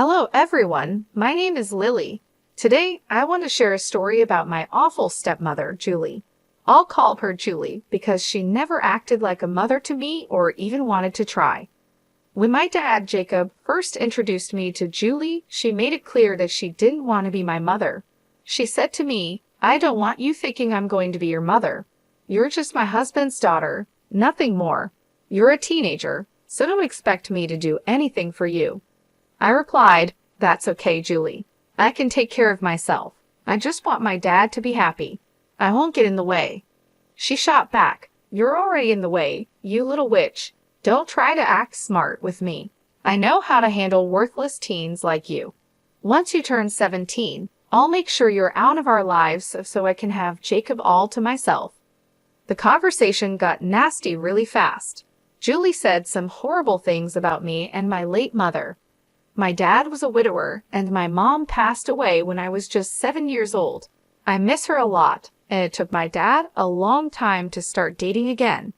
Hello everyone, my name is Lily. Today I want to share a story about my awful stepmother, Julie. I'll call her Julie because she never acted like a mother to me or even wanted to try. When my dad, Jacob, first introduced me to Julie, she made it clear that she didn't want to be my mother. She said to me, "I don't want you thinking I'm going to be your mother. You're just my husband's daughter, nothing more. You're a teenager, so don't expect me to do anything for you." I replied, "That's okay, Julie. I can take care of myself. I just want my dad to be happy. I won't get in the way." She shot back, "You're already in the way, you little witch. Don't try to act smart with me. I know how to handle worthless teens like you. Once you turn 17, I'll make sure you're out of our lives so I can have Jacob all to myself." The conversation got nasty really fast. Julie said some horrible things about me and my late mother. My dad was a widower, and my mom passed away when I was just 7 years old. I miss her a lot, and it took my dad a long time to start dating again.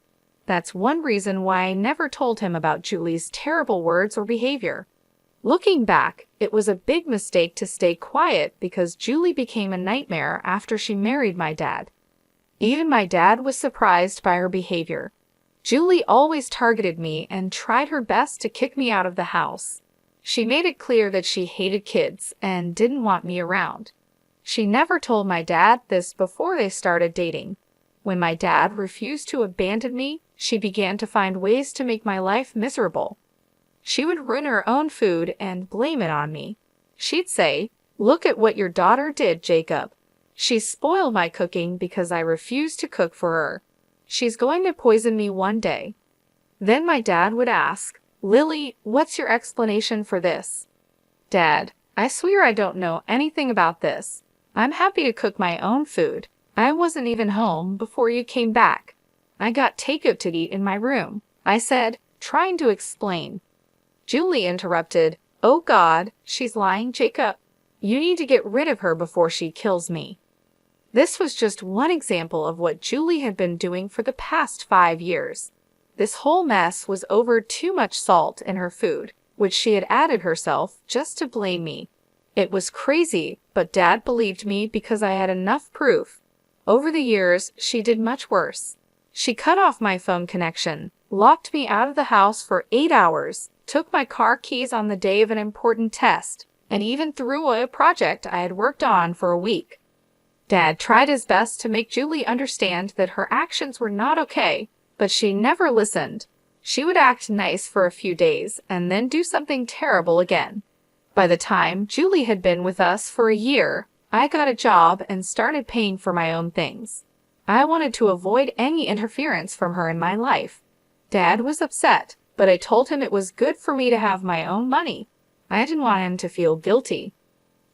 That's one reason why I never told him about Julie's terrible words or behavior. Looking back, it was a big mistake to stay quiet because Julie became a nightmare after she married my dad. Even my dad was surprised by her behavior. Julie always targeted me and tried her best to kick me out of the house. She made it clear that she hated kids and didn't want me around. She never told my dad this before they started dating. When my dad refused to abandon me, she began to find ways to make my life miserable. She would ruin her own food and blame it on me. She'd say, "Look at what your daughter did, Jacob. She spoiled my cooking because I refused to cook for her. She's going to poison me one day." Then my dad would ask, "Lily, what's your explanation for this?" "Dad, I swear I don't know anything about this. I'm happy to cook my own food. I wasn't even home before you came back. I got takeout to eat in my room," I said, trying to explain. Julie interrupted, "Oh God, she's lying, Jacob. You need to get rid of her before she kills me." This was just one example of what Julie had been doing for the past 5 years. This whole mess was over too much salt in her food, which she had added herself just to blame me. It was crazy, but Dad believed me because I had enough proof. Over the years, she did much worse. She cut off my phone connection, locked me out of the house for 8 hours, took my car keys on the day of an important test, and even threw away a project I had worked on for a week. Dad tried his best to make Julie understand that her actions were not okay, but she never listened. She would act nice for a few days and then do something terrible again. By the time Julie had been with us for a year, I got a job and started paying for my own things. I wanted to avoid any interference from her in my life. Dad was upset, but I told him it was good for me to have my own money. I didn't want him to feel guilty.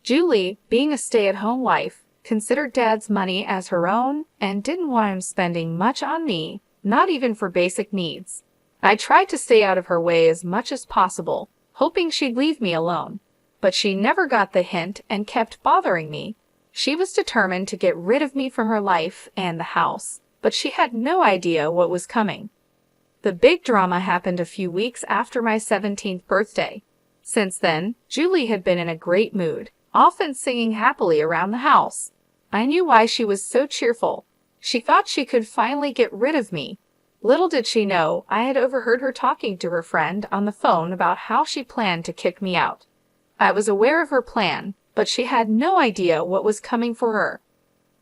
Julie, being a stay-at-home wife, considered Dad's money as her own and didn't want him spending much on me, not even for basic needs. I tried to stay out of her way as much as possible, hoping she'd leave me alone. But she never got the hint and kept bothering me. She was determined to get rid of me from her life and the house, but she had no idea what was coming. The big drama happened a few weeks after my 17th birthday. Since then, Julie had been in a great mood, often singing happily around the house. I knew why she was so cheerful. She thought she could finally get rid of me. Little did she know, I had overheard her talking to her friend on the phone about how she planned to kick me out. I was aware of her plan, but she had no idea what was coming for her.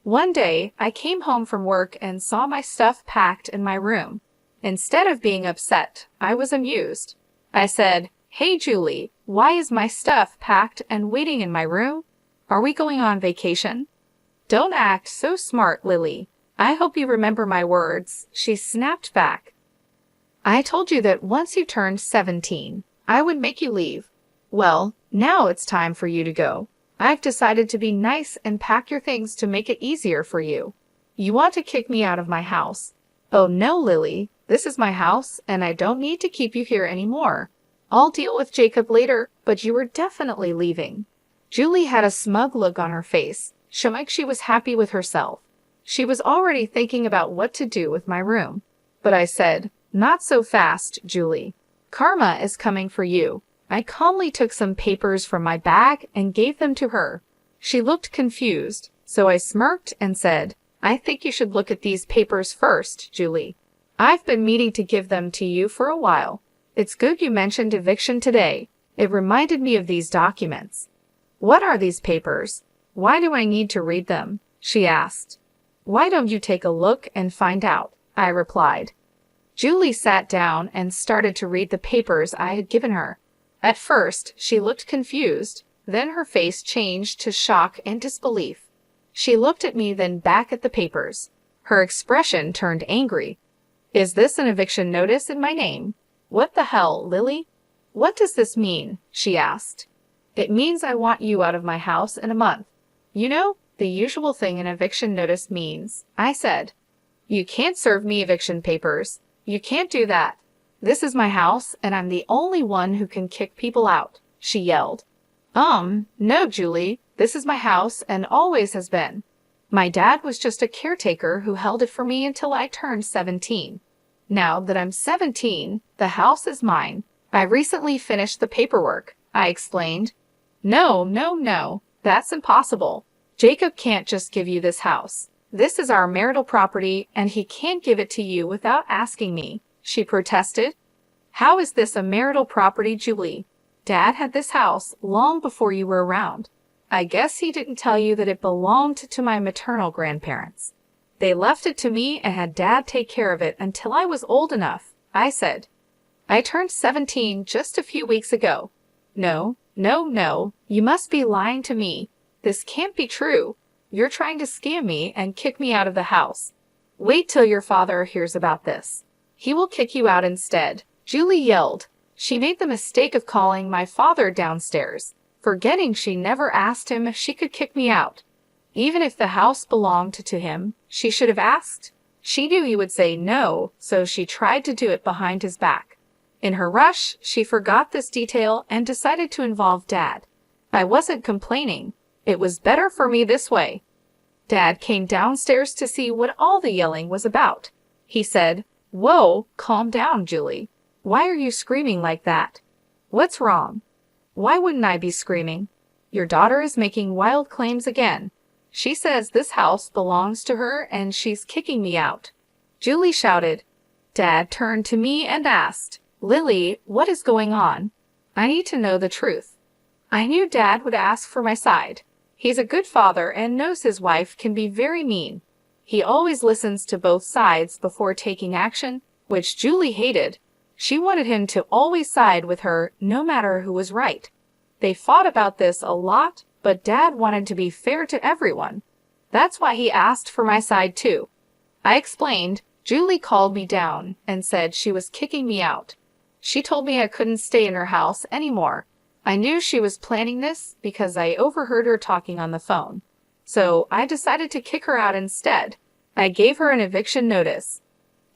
One day, I came home from work and saw my stuff packed in my room. Instead of being upset, I was amused. I said, "Hey Julie, why is my stuff packed and waiting in my room? Are we going on vacation?" "Don't act so smart, Lily. I hope you remember my words," she snapped back. "I told you that once you turned 17, I would make you leave. Well, now it's time for you to go. I've decided to be nice and pack your things to make it easier for you. You want to kick me out of my house. Oh no, Lily, this is my house and I don't need to keep you here anymore. I'll deal with Jacob later, but you are definitely leaving." Julie had a smug look on her face, showing she was happy with herself. She was already thinking about what to do with my room. But I said, "Not so fast, Julie. Karma is coming for you. I calmly took some papers from my bag and gave them to her. She looked confused, so I smirked and said, "I think you should look at these papers first, Julie. I've been meaning to give them to you for a while. It's good you mentioned eviction today. It reminded me of these documents." "What are these papers? Why do I need to read them?" she asked. "Why don't you take a look and find out?" I replied. Julie sat down and started to read the papers I had given her. At first, she looked confused, then her face changed to shock and disbelief. She looked at me, then back at the papers. Her expression turned angry. "Is this an eviction notice in my name?" "What the hell, Lily? What does this mean?" she asked. "It means I want you out of my house in a month. You know, the usual thing an eviction notice means," I said. "You can't serve me eviction papers. You can't do that. This is my house, and I'm the only one who can kick people out," she yelled. No, Julie, this is my house and always has been. My dad was just a caretaker who held it for me until I turned 17. Now that I'm 17, the house is mine. I recently finished the paperwork," I explained. No, that's impossible. Jacob can't just give you this house. This is our marital property, and he can't give it to you without asking me," she protested. "How is this a marital property, Julie? Dad had this house long before you were around. I guess he didn't tell you that it belonged to my maternal grandparents. They left it to me and had Dad take care of it until I was old enough," I said. "I turned 17 just a few weeks ago." No, you must be lying to me. This can't be true. You're trying to scam me and kick me out of the house. Wait till your father hears about this. He will kick you out instead," Julie yelled. She made the mistake of calling my father downstairs, forgetting she never asked him if she could kick me out. Even if the house belonged to him, she should have asked. She knew he would say no, so she tried to do it behind his back. In her rush, she forgot this detail and decided to involve Dad. I wasn't complaining. It was better for me this way. Dad came downstairs to see what all the yelling was about. He said, "Whoa, calm down, Julie. Why are you screaming like that? What's wrong?" "Why wouldn't I be screaming? Your daughter is making wild claims again. She says this house belongs to her and she's kicking me out," Julie shouted. Dad turned to me and asked, "Lily, what is going on? I need to know the truth." I knew Dad would ask for my side. He's a good father and knows his wife can be very mean. He always listens to both sides before taking action, which Julie hated. She wanted him to always side with her, no matter who was right. They fought about this a lot, but Dad wanted to be fair to everyone. That's why he asked for my side too. I explained. Julie called me down and said she was kicking me out. She told me I couldn't stay in her house anymore. I knew she was planning this because I overheard her talking on the phone. So I decided to kick her out instead. I gave her an eviction notice.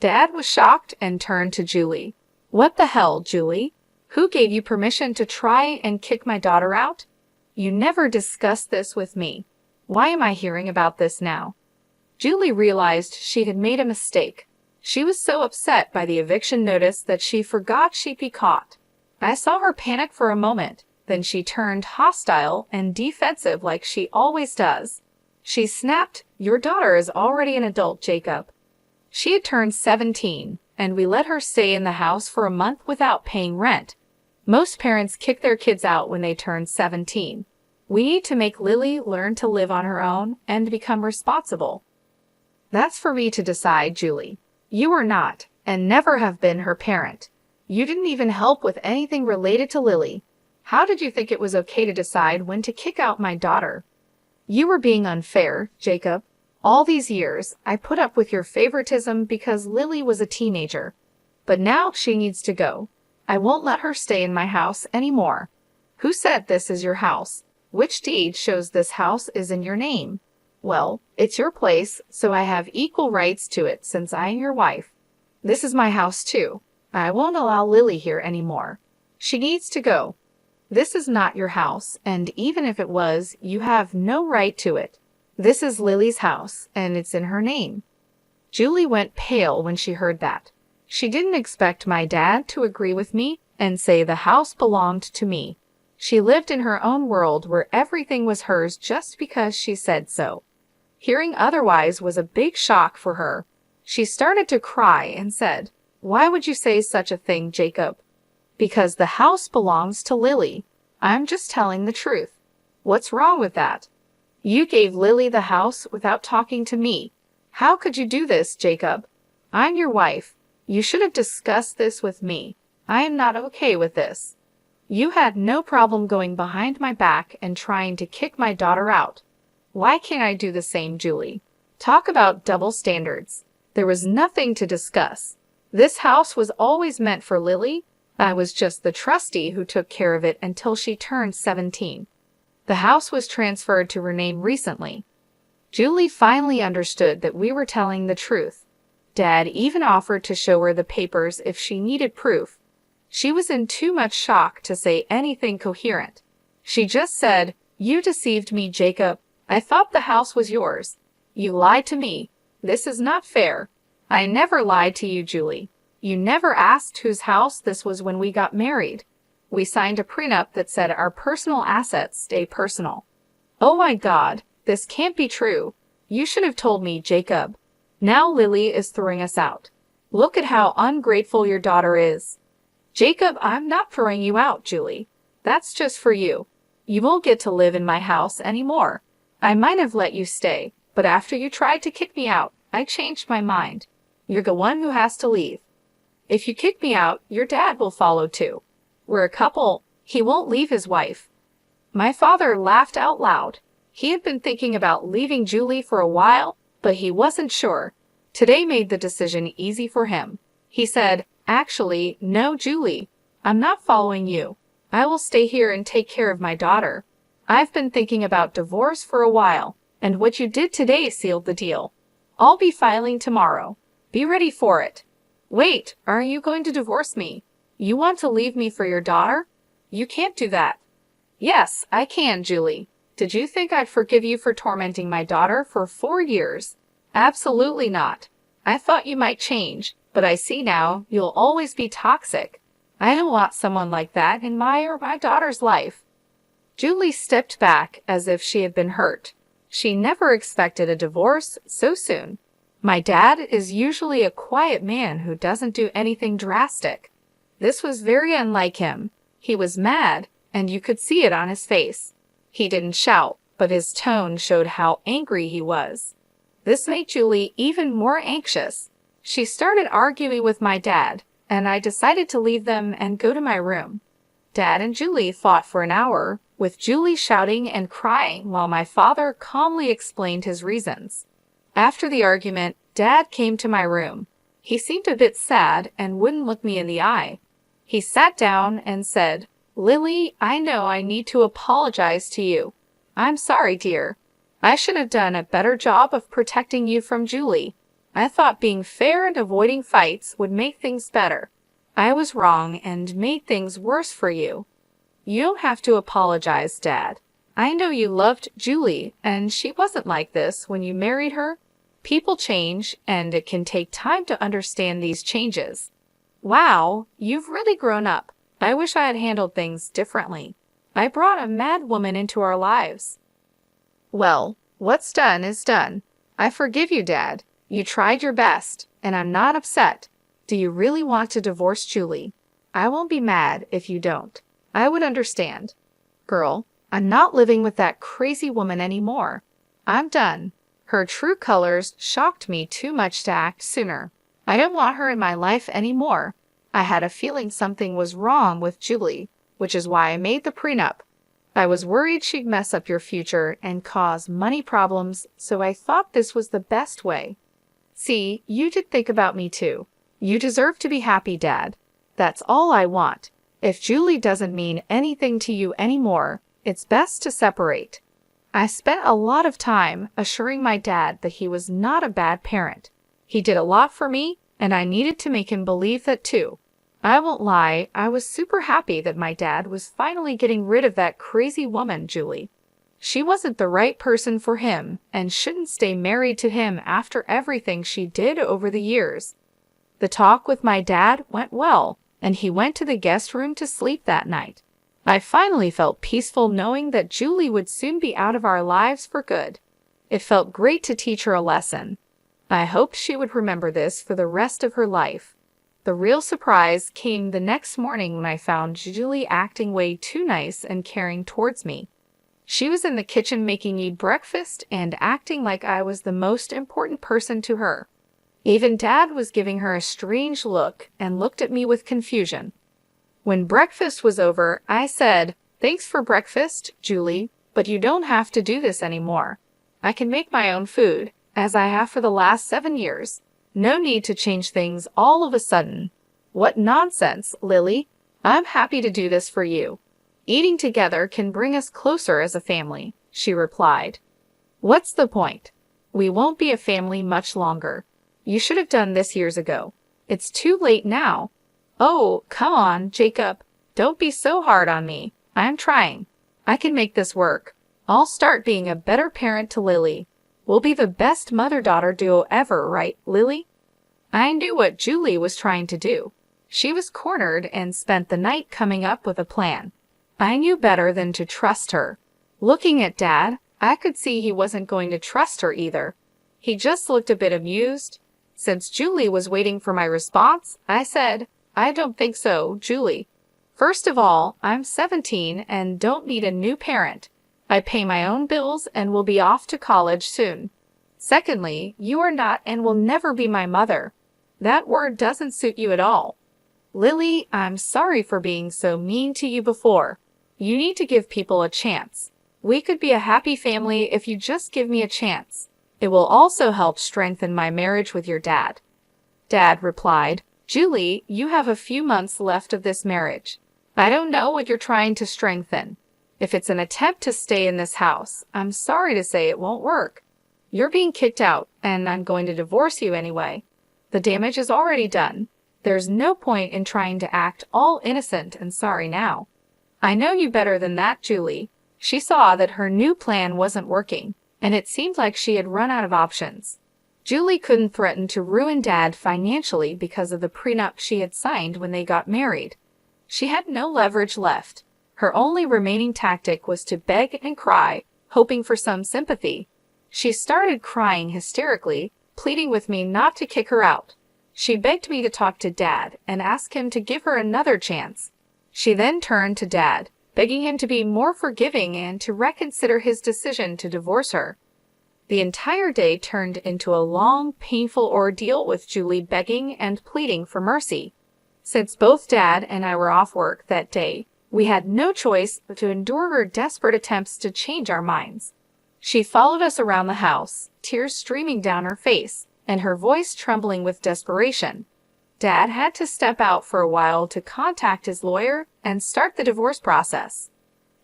Dad was shocked and turned to Julie. "What the hell, Julie? Who gave you permission to try and kick my daughter out? You never discussed this with me. Why am I hearing about this now?" Julie realized she had made a mistake. She was so upset by the eviction notice that she forgot she'd be caught. I saw her panic for a moment, then she turned hostile and defensive like she always does. She snapped, "Your daughter is already an adult, Jacob." She had turned 17, and we let her stay in the house for a month without paying rent. Most parents kick their kids out when they turn 17. We need to make Lily learn to live on her own and become responsible. That's for me to decide, Julie. You are not, and never have been, her parent. You didn't even help with anything related to Lily. How did you think it was okay to decide when to kick out my daughter? You were being unfair, Jacob. All these years, I put up with your favoritism because Lily was a teenager. But now she needs to go. I won't let her stay in my house anymore. Who said this is your house? Which deed shows this house is in your name? Well, it's your place, so I have equal rights to it since I am your wife. This is my house too. I won't allow Lily here anymore. She needs to go. This is not your house, and even if it was, you have no right to it. This is Lily's house, and it's in her name. Julie went pale when she heard that. She didn't expect my dad to agree with me, and say the house belonged to me. She lived in her own world where everything was hers just because she said so. Hearing otherwise was a big shock for her. She started to cry and said, "Why would you say such a thing, Jacob?" "Because the house belongs to Lily. I'm just telling the truth. What's wrong with that? You gave Lily the house without talking to me. How could you do this, Jacob? I'm your wife. You should have discussed this with me. I am not okay with this. You had no problem going behind my back and trying to kick my daughter out. Why can't I do the same, Julie? Talk about double standards. There was nothing to discuss. This house was always meant for Lily. I was just the trustee who took care of it until she turned 17. The house was transferred to her name recently." Julie finally understood that we were telling the truth. Dad even offered to show her the papers if she needed proof. She was in too much shock to say anything coherent. She just said, "You deceived me, Jacob. I thought the house was yours. You lied to me. This is not fair." "I never lied to you, Julie. You never asked whose house this was when we got married. We signed a prenup that said our personal assets stay personal." "Oh my God, this can't be true. You should have told me, Jacob. Now Lily is throwing us out. Look at how ungrateful your daughter is." "Jacob, I'm not throwing you out, Julie. That's just for you. You won't get to live in my house anymore. I might have let you stay, but after you tried to kick me out, I changed my mind. You're the one who has to leave. If you kick me out, your dad will follow too. We're a couple. He won't leave his wife." My father laughed out loud. He had been thinking about leaving Julie for a while, but he wasn't sure. Today made the decision easy for him. He said, "Actually, no, Julie. I'm not following you. I will stay here and take care of my daughter. I've been thinking about divorce for a while, and what you did today sealed the deal. I'll be filing tomorrow. Be ready for it." "Wait, are you going to divorce me? You want to leave me for your daughter? You can't do that." "Yes, I can, Julie. Did you think I'd forgive you for tormenting my daughter for 4 years? Absolutely not. I thought you might change, but I see now you'll always be toxic. I don't want someone like that in my or my daughter's life." Julie stepped back as if she had been hurt. She never expected a divorce so soon. My dad is usually a quiet man who doesn't do anything drastic. This was very unlike him. He was mad, and you could see it on his face. He didn't shout, but his tone showed how angry he was. This made Julie even more anxious. She started arguing with my dad, and I decided to leave them and go to my room. Dad and Julie fought for an hour, with Julie shouting and crying while my father calmly explained his reasons. After the argument, Dad came to my room. He seemed a bit sad and wouldn't look me in the eye. He sat down and said, "Lily, I know I need to apologize to you. I'm sorry, dear. I should have done a better job of protecting you from Julie. I thought being fair and avoiding fights would make things better. I was wrong and made things worse for you." "You don't have to apologize, Dad. I know you loved Julie, and she wasn't like this when you married her. People change, and it can take time to understand these changes." "Wow, you've really grown up. I wish I had handled things differently. I brought a mad woman into our lives." "Well, what's done is done. I forgive you, Dad. You tried your best, and I'm not upset. Do you really want to divorce Julie? I won't be mad if you don't. I would understand. Girl, I'm not living with that crazy woman anymore. I'm done. Her true colors shocked me too much to act sooner. I don't want her in my life anymore. I had a feeling something was wrong with Julie, which is why I made the prenup. I was worried she'd mess up your future and cause money problems, so I thought this was the best way. See, you did think about me too. You deserve to be happy, Dad. That's all I want. If Julie doesn't mean anything to you anymore, it's best to separate." I spent a lot of time assuring my dad that he was not a bad parent. He did a lot for me, and I needed to make him believe that too. I won't lie, I was super happy that my dad was finally getting rid of that crazy woman, Julie. She wasn't the right person for him and shouldn't stay married to him after everything she did over the years. The talk with my dad went well. and he went to the guest room to sleep that night. I finally felt peaceful knowing that Julie would soon be out of our lives for good. It felt great to teach her a lesson. I hoped she would remember this for the rest of her life. The real surprise came the next morning when I found Julie acting way too nice and caring towards me. She was in the kitchen making me breakfast and acting like I was the most important person to her. Even Dad was giving her a strange look and looked at me with confusion. When breakfast was over, I said, "Thanks for breakfast, Julie, but you don't have to do this anymore. I can make my own food, as I have for the last 7 years. No need to change things all of a sudden." "What nonsense, Lily. I'm happy to do this for you. Eating together can bring us closer as a family," she replied. "What's the point? We won't be a family much longer. You should have done this years ago. It's too late now." "Oh, come on, Jacob. Don't be so hard on me. I'm trying. I can make this work. I'll start being a better parent to Lily. We'll be the best mother-daughter duo ever, right, Lily?" I knew what Julie was trying to do. She was cornered and spent the night coming up with a plan. I knew better than to trust her. Looking at Dad, I could see he wasn't going to trust her either. He just looked a bit amused. Since Julie was waiting for my response, I said, "I don't think so, Julie. First of all, I'm 17 and don't need a new parent. I pay my own bills and will be off to college soon. Secondly, you are not and will never be my mother. That word doesn't suit you at all. Lily, I'm sorry for being so mean to you before. You need to give people a chance. We could be a happy family if you just give me a chance. It will also help strengthen my marriage with your dad." Dad replied, "Julie, you have a few months left of this marriage. I don't know what you're trying to strengthen. If it's an attempt to stay in this house, I'm sorry to say it won't work. You're being kicked out, and I'm going to divorce you anyway. The damage is already done. There's no point in trying to act all innocent and sorry now." I know you better than that, Julie. She saw that her new plan wasn't working, and it seemed like she had run out of options. Julie couldn't threaten to ruin Dad financially because of the prenup she had signed when they got married. She had no leverage left. Her only remaining tactic was to beg and cry, hoping for some sympathy. She started crying hysterically, pleading with me not to kick her out. She begged me to talk to Dad and ask him to give her another chance. She then turned to Dad, begging him to be more forgiving and to reconsider his decision to divorce her. The entire day turned into a long, painful ordeal with Julie begging and pleading for mercy. Since both Dad and I were off work that day, we had no choice but to endure her desperate attempts to change our minds. She followed us around the house, tears streaming down her face, and her voice trembling with desperation. Dad had to step out for a while to contact his lawyer and start the divorce process.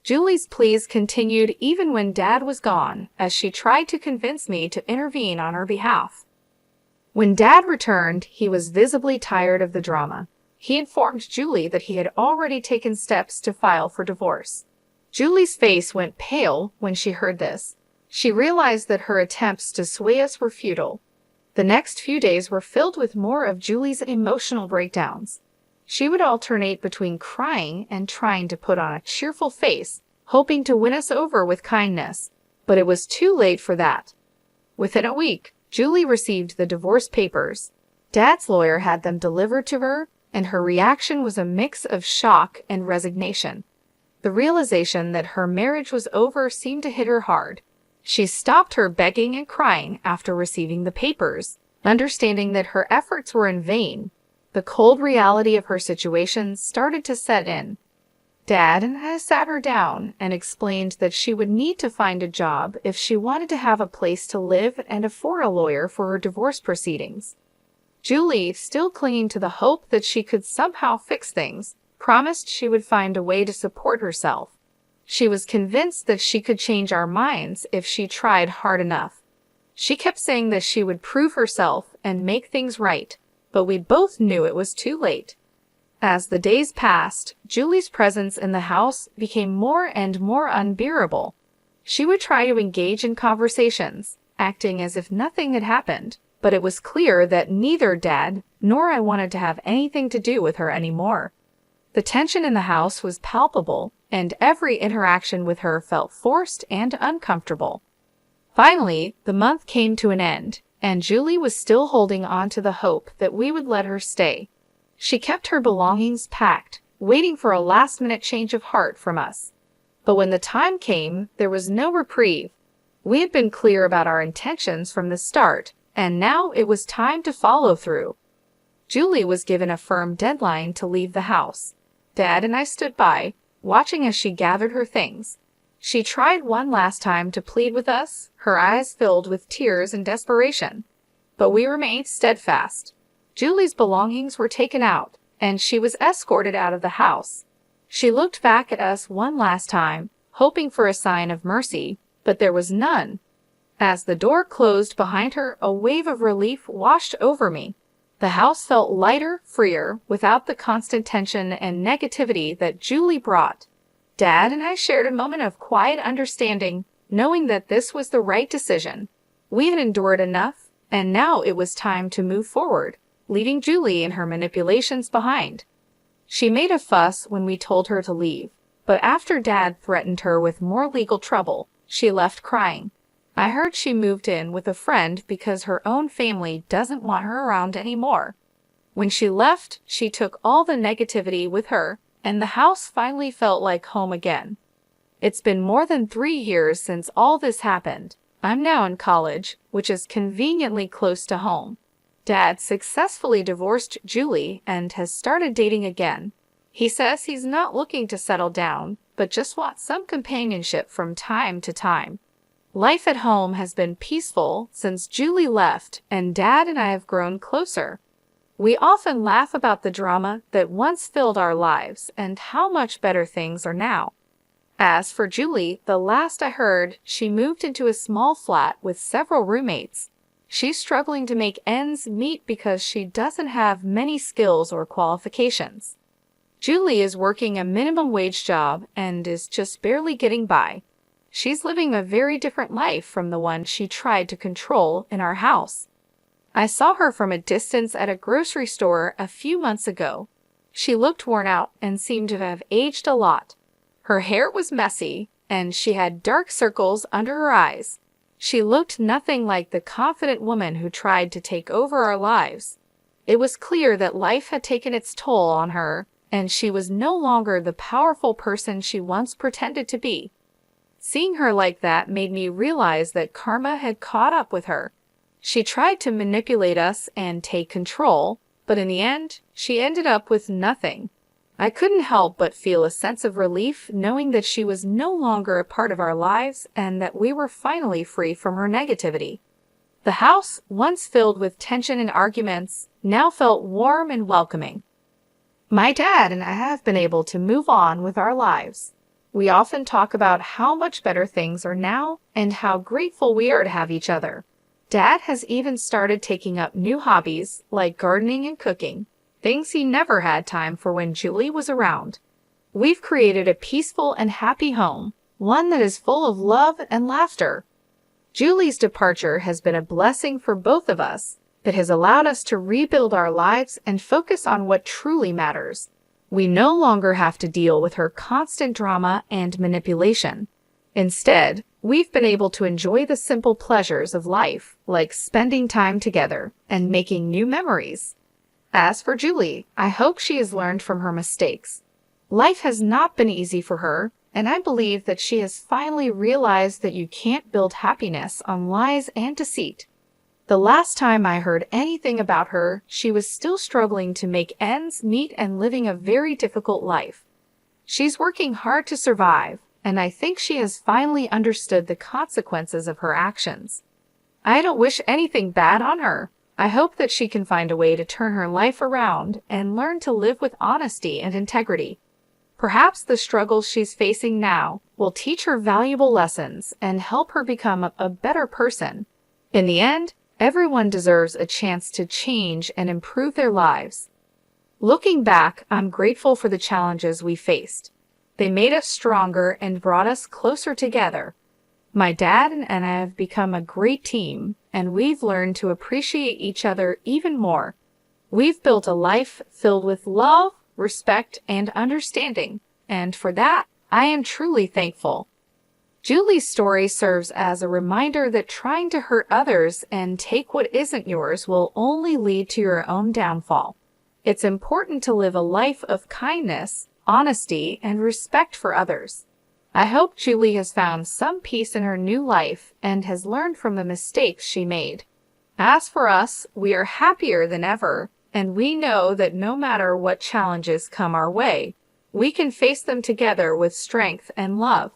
Julie's pleas continued even when Dad was gone, as she tried to convince me to intervene on her behalf. When Dad returned, he was visibly tired of the drama. He informed Julie that he had already taken steps to file for divorce. Julie's face went pale when she heard this. She realized that her attempts to sway us were futile. The next few days were filled with more of Julie's emotional breakdowns. She would alternate between crying and trying to put on a cheerful face, hoping to win us over with kindness. But it was too late for that. Within a week, Julie received the divorce papers. Dad's lawyer had them delivered to her, and her reaction was a mix of shock and resignation. The realization that her marriage was over seemed to hit her hard. She stopped her begging and crying after receiving the papers, understanding that her efforts were in vain. The cold reality of her situation started to set in. Dad and I sat her down and explained that she would need to find a job if she wanted to have a place to live and afford a lawyer for her divorce proceedings. Julie, still clinging to the hope that she could somehow fix things, promised she would find a way to support herself. She was convinced that she could change our minds if she tried hard enough. She kept saying that she would prove herself and make things right, but we both knew it was too late. As the days passed, Julie's presence in the house became more and more unbearable. She would try to engage in conversations, acting as if nothing had happened, but it was clear that neither Dad nor I wanted to have anything to do with her anymore. The tension in the house was palpable, and every interaction with her felt forced and uncomfortable. Finally, the month came to an end, and Julie was still holding on to the hope that we would let her stay. She kept her belongings packed, waiting for a last-minute change of heart from us. But when the time came, there was no reprieve. We had been clear about our intentions from the start, and now it was time to follow through. Julie was given a firm deadline to leave the house. Dad and I stood by, watching as she gathered her things. She tried one last time to plead with us, her eyes filled with tears and desperation. But we remained steadfast. Julie's belongings were taken out, and she was escorted out of the house. She looked back at us one last time, hoping for a sign of mercy, but there was none. As the door closed behind her, a wave of relief washed over me. The house felt lighter, freer, without the constant tension and negativity that Julie brought. Dad and I shared a moment of quiet understanding, knowing that this was the right decision. We had endured enough, and now it was time to move forward, leaving Julie and her manipulations behind. She made a fuss when we told her to leave, but after Dad threatened her with more legal trouble, she left crying. I heard she moved in with a friend because her own family doesn't want her around anymore. When she left, she took all the negativity with her, and the house finally felt like home again. It's been more than 3 years since all this happened. I'm now in college, which is conveniently close to home. Dad successfully divorced Julie and has started dating again. He says he's not looking to settle down, but just wants some companionship from time to time. Life at home has been peaceful since Julie left, and Dad and I have grown closer. We often laugh about the drama that once filled our lives and how much better things are now. As for Julie, the last I heard, she moved into a small flat with several roommates. She's struggling to make ends meet because she doesn't have many skills or qualifications. Julie is working a minimum wage job and is just barely getting by. She's living a very different life from the one she tried to control in our house. I saw her from a distance at a grocery store a few months ago. She looked worn out and seemed to have aged a lot. Her hair was messy, and she had dark circles under her eyes. She looked nothing like the confident woman who tried to take over our lives. It was clear that life had taken its toll on her, and she was no longer the powerful person she once pretended to be. Seeing her like that made me realize that karma had caught up with her. She tried to manipulate us and take control, but in the end, she ended up with nothing. I couldn't help but feel a sense of relief knowing that she was no longer a part of our lives and that we were finally free from her negativity. The house, once filled with tension and arguments, now felt warm and welcoming. My dad and I have been able to move on with our lives. We often talk about how much better things are now and how grateful we are to have each other. Dad has even started taking up new hobbies like gardening and cooking, things he never had time for when Julie was around. We've created a peaceful and happy home, one that is full of love and laughter. Julie's departure has been a blessing for both of us. It has allowed us to rebuild our lives and focus on what truly matters. We no longer have to deal with her constant drama and manipulation. Instead, we've been able to enjoy the simple pleasures of life, like spending time together and making new memories. As for Julie, I hope she has learned from her mistakes. Life has not been easy for her, and I believe that she has finally realized that you can't build happiness on lies and deceit. The last time I heard anything about her, she was still struggling to make ends meet and living a very difficult life. She's working hard to survive, and I think she has finally understood the consequences of her actions. I don't wish anything bad on her. I hope that she can find a way to turn her life around and learn to live with honesty and integrity. Perhaps the struggles she's facing now will teach her valuable lessons and help her become a better person. In the end, everyone deserves a chance to change and improve their lives. Looking back, I'm grateful for the challenges we faced. They made us stronger and brought us closer together. My dad and I have become a great team, and we've learned to appreciate each other even more. We've built a life filled with love, respect, and understanding, and for that, I am truly thankful. Julie's story serves as a reminder that trying to hurt others and take what isn't yours will only lead to your own downfall. It's important to live a life of kindness, honesty, and respect for others. I hope Julie has found some peace in her new life and has learned from the mistakes she made. As for us, we are happier than ever, and we know that no matter what challenges come our way, we can face them together with strength and love.